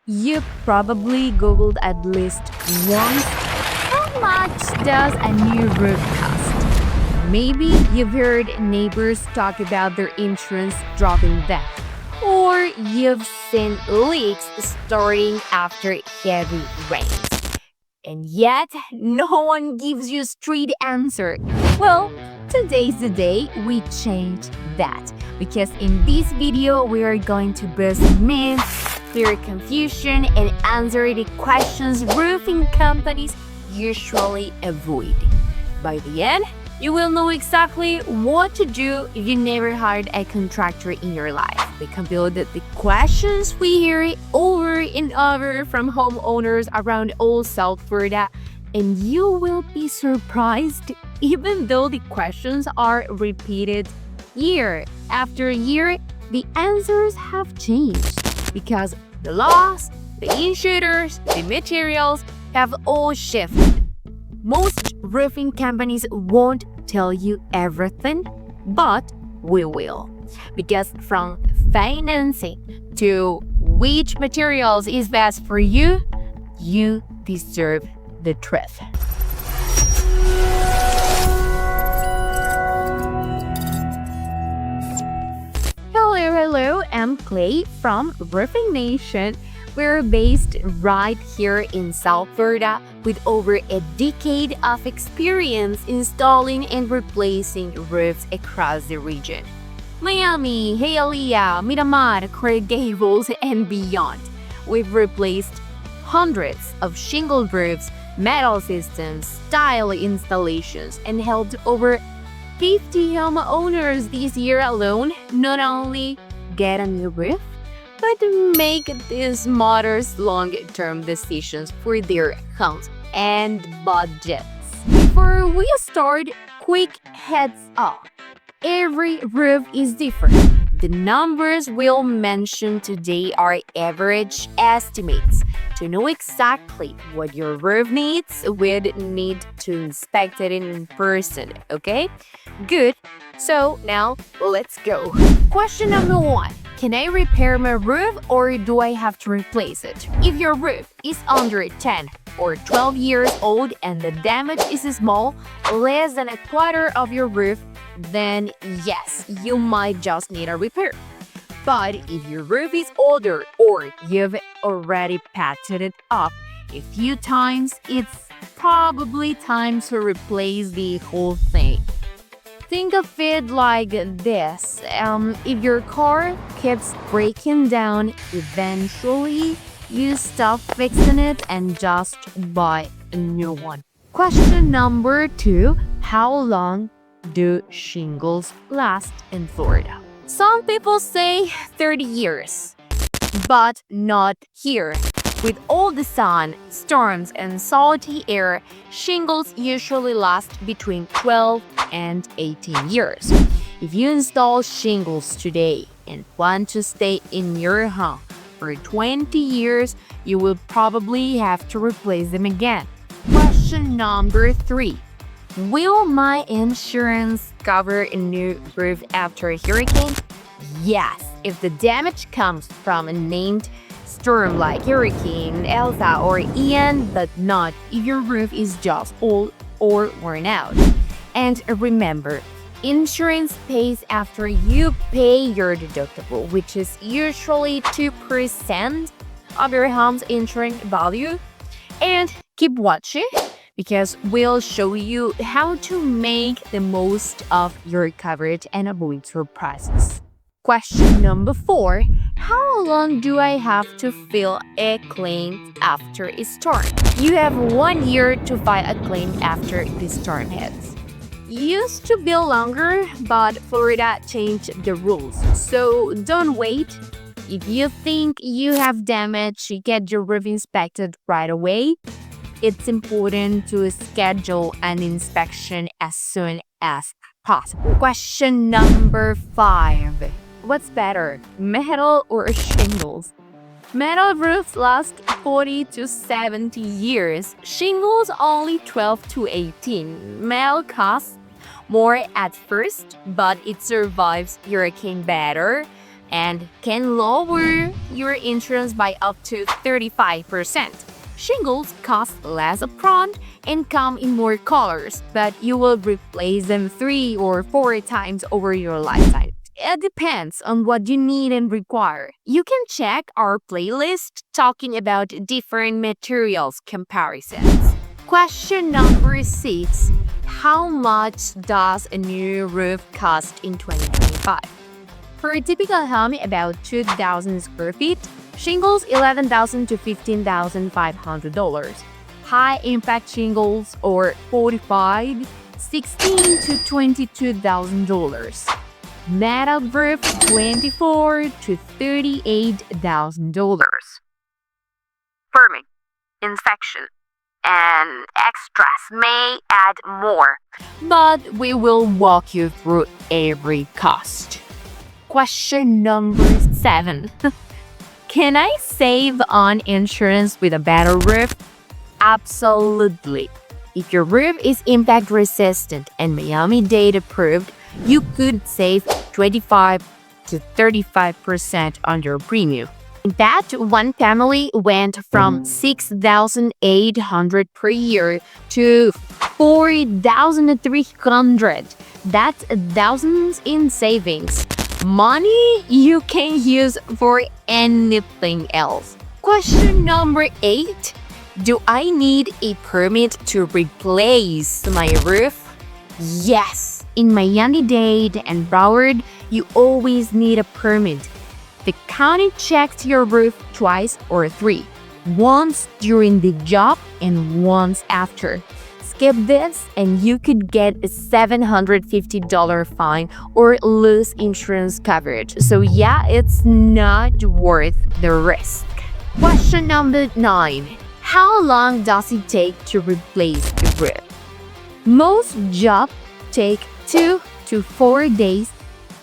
You probably Googled at least once, how much does a new roof cost? Maybe you've heard neighbors talk about their insurance dropping them. Or you've seen leaks starting after heavy rains. And yet, no one gives you a straight answer. Well, today's the day we change that. Because in this video, we are going to bust myths, clear confusion, and answer the questions roofing companies usually avoid. By the end, you will know exactly what to do if you never hired a contractor in your life. We compiled the questions we hear over and over from homeowners around all South Florida, and you will be surprised even though the questions are repeated year after year, the answers have changed because the laws, the insurers, the materials have all shifted. Most roofing companies won't tell you everything, but we will. Because from financing to which materials is best for you, you deserve the truth. Hello, I'm Clay from Roofing Nation. We're based right here in South Florida with over a decade of experience installing and replacing roofs across the region. Miami, Hialeah, Miramar, Coral Gables, and beyond. We've replaced hundreds of shingle roofs, metal systems, tile installations, and helped over 50 homeowners this year alone not only get a new roof, but make these smarter long-term decisions for their homes and budgets. Before we start, quick heads up. Every roof is different. The numbers we'll mention today are average estimates. To know exactly what your roof needs, we'd need to inspect it in person, okay? Good. So now, let's go. Question number 1. Can I repair my roof or do I have to replace it? If your roof is under 10 or 12 years old and the damage is small, less than a quarter of your roof, then yes, you might just need a repair. But if your roof is older or you've already patched it up a few times, it's probably time to replace the whole thing. Think of it like this. If your car keeps breaking down, eventually you stop fixing it and just buy a new one. Question number 2. How long do shingles last in Florida? Some people say 30 years, but not here. With all the sun, storms, and salty air, shingles usually last between 12 and 18 years. If you install shingles today and want to stay in your home for 20 years, you will probably have to replace them again. Question number 3. Will my insurance cover a new roof after a hurricane? Yes, if the damage comes from a named storm like Hurricane Elsa or Ian, but not if your roof is just old or worn out. And remember, insurance pays after you pay your deductible, which is usually 2% of your home's insurance value. And keep watching because we'll show you how to make the most of your coverage and avoid surprises. Question number 4. How long do I have to file a claim after a storm? You have 1 year to file a claim after the storm hits. Used to be longer, but Florida changed the rules, so don't wait. If you think you have damage, get your roof inspected right away. It's important to schedule an inspection as soon as possible. Question number 5. What's better, metal or shingles? Metal roofs last 40 to 70 years. Shingles only 12 to 18. Metal costs more at first, but it survives hurricane better. and can lower your insurance by up to 35%. Shingles cost less upfront and come in more colors, but you will replace them 3 or 4 times over your lifetime. It depends on what you need and require. You can check our playlist talking about different materials comparisons. Question number 6. How much does a new roof cost in 2025? For a typical home, about 2,000 square feet, shingles $11,000 to $15,500. High-impact shingles or fortified $16,000 to $22,000. Metal roof $24,000 to $38,000. Firming, inspection, and extras may add more, but we will walk you through every cost. Question number 7. Can I save on insurance with a better roof? Absolutely. If your roof is impact resistant and Miami-Dade approved, you could save 25 to 35% on your premium. In fact, one family went from $6,800 per year to $4,300. That's thousands in savings. Money you can use for anything else. Question number 8. Do I need a permit to replace my roof? Yes. In Miami-Dade and Broward, you always need a permit. The county checks your roof twice or 3. Once during the job and once after. Skip this and you could get a $750 fine or lose insurance coverage. So yeah, it's not worth the risk. Question number 9. How long does it take to replace the roof? Most jobs take 2 to 4 days,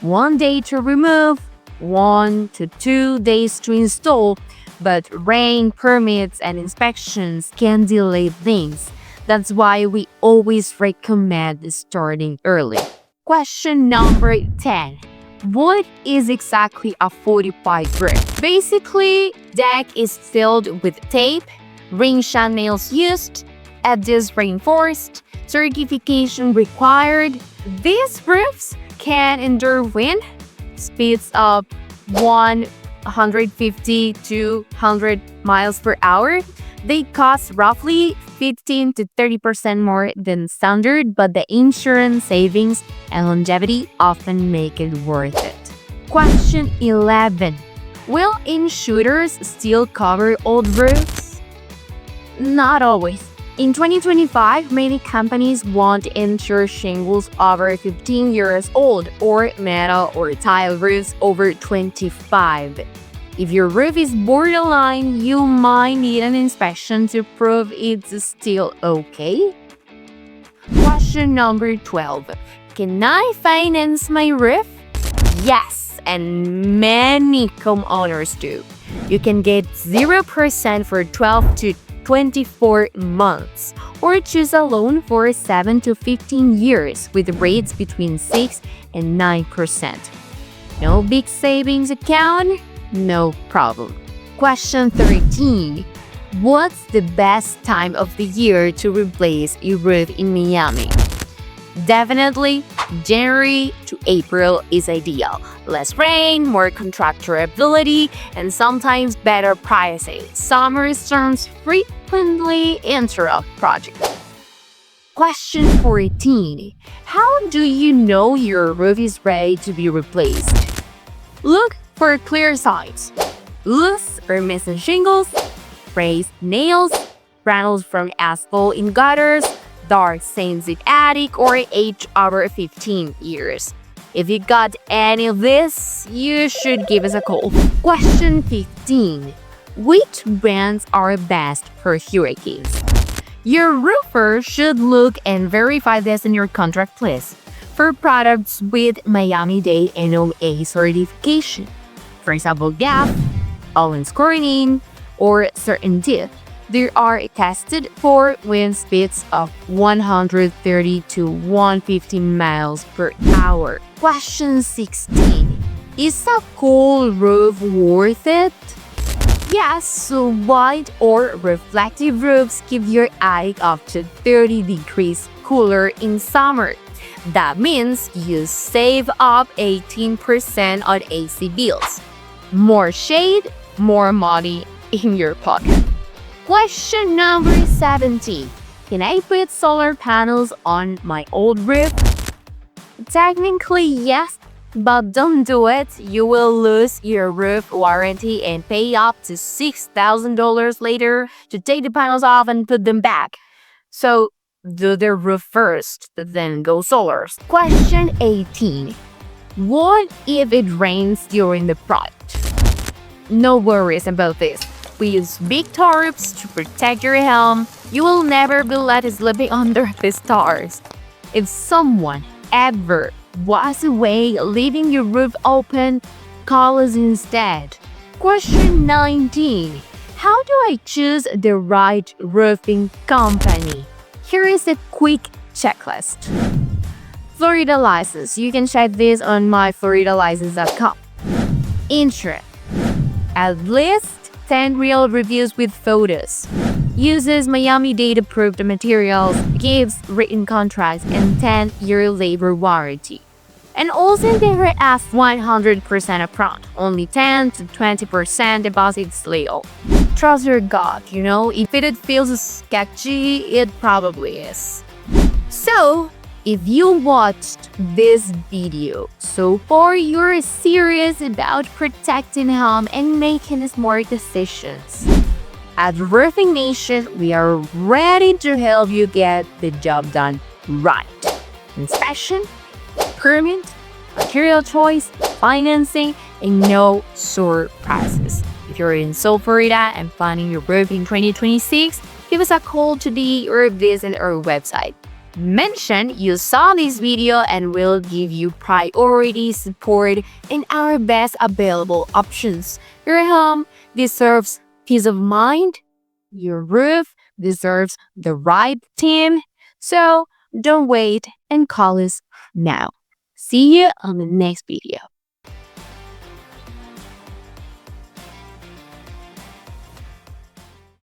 1 day to remove, 1 to 2 days to install, but rain permits and inspections can delay things. That's why we always recommend starting early. Question number 10. What is exactly a fortified roof? Basically, deck is filled with tape, ring shot nails used, edges reinforced, certification required. These roofs can endure wind, speeds of 150 to 100 miles per hour. They cost roughly 15 to 30% more than standard, but the insurance savings and longevity often make it worth it. Question 11. Will insurers still cover old roofs? Not always. In 2025, many companies won't insure shingles over 15 years old or metal or tile roofs over 25. If your roof is borderline, you might need an inspection to prove it's still okay. Question number 12. Can I finance my roof? Yes, and many homeowners do. You can get 0% for 12 to 24 months, or choose a loan for 7 to 15 years with rates between 6 and 9%. No big savings account? No problem. Question 13. What's the best time of the year to replace a roof in Miami? Definitely, January to April is ideal. Less rain, more contractor ability, and sometimes better pricing. Summer storms frequently interrupt projects. Question 14. How do you know your roof is ready to be replaced? Look for clear signs. Loose or missing shingles, raised nails, granules from asphalt in gutters, dark stains in attic, or age over 15 years. If you got any of this, you should give us a call. Question 15. Which brands are best for hurricanes? Your roofer should look and verify this in your contract list for products with Miami-Dade NOA certification. For example, GAP, Owens Corning, or CERTAINTEETH. They are tested for wind speeds of 130 to 150 miles per hour. Question 16. Is a cool roof worth it? Yes, white or reflective roofs keep your attic up to 30 degrees cooler in summer. That means you save up 18% on AC bills. More shade, more money in your pocket. Question number 17. Can I put solar panels on my old roof? Technically, yes, but don't do it. You will lose your roof warranty and pay up to $6,000 later to take the panels off and put them back. So, do the roof first, then go solar. Question 18. What if it rains during the project? No worries about this. We use big tarps to protect your home. You will never be left sleeping under the stars. If someone ever was away leaving your roof open, call us instead. Question 19. How do I choose the right roofing company? Here is a quick checklist. Florida license. You can check this on myfloridalicense.com. Insurance. At least 10 real reviews with photos. Uses Miami-Dade approved materials, gives written contracts, and 10-year labor warranty. And also there as 100% upfront, only 10 to 20% deposits later. Trust your gut, if it feels sketchy, it probably is. So, if you watched this video so far, you're serious about protecting home and making smart decisions. At Roofing Nation, we are ready to help you get the job done right. Inspection, permit, material choice, financing, and no surprises. If you're in South Florida and planning your roof in 2026, give us a call today or visit our website. Mention you saw this video and we'll give you priority support and our best available options. Your home deserves peace of mind. Your roof deserves the right team. So don't wait and call us now. See you on the next video.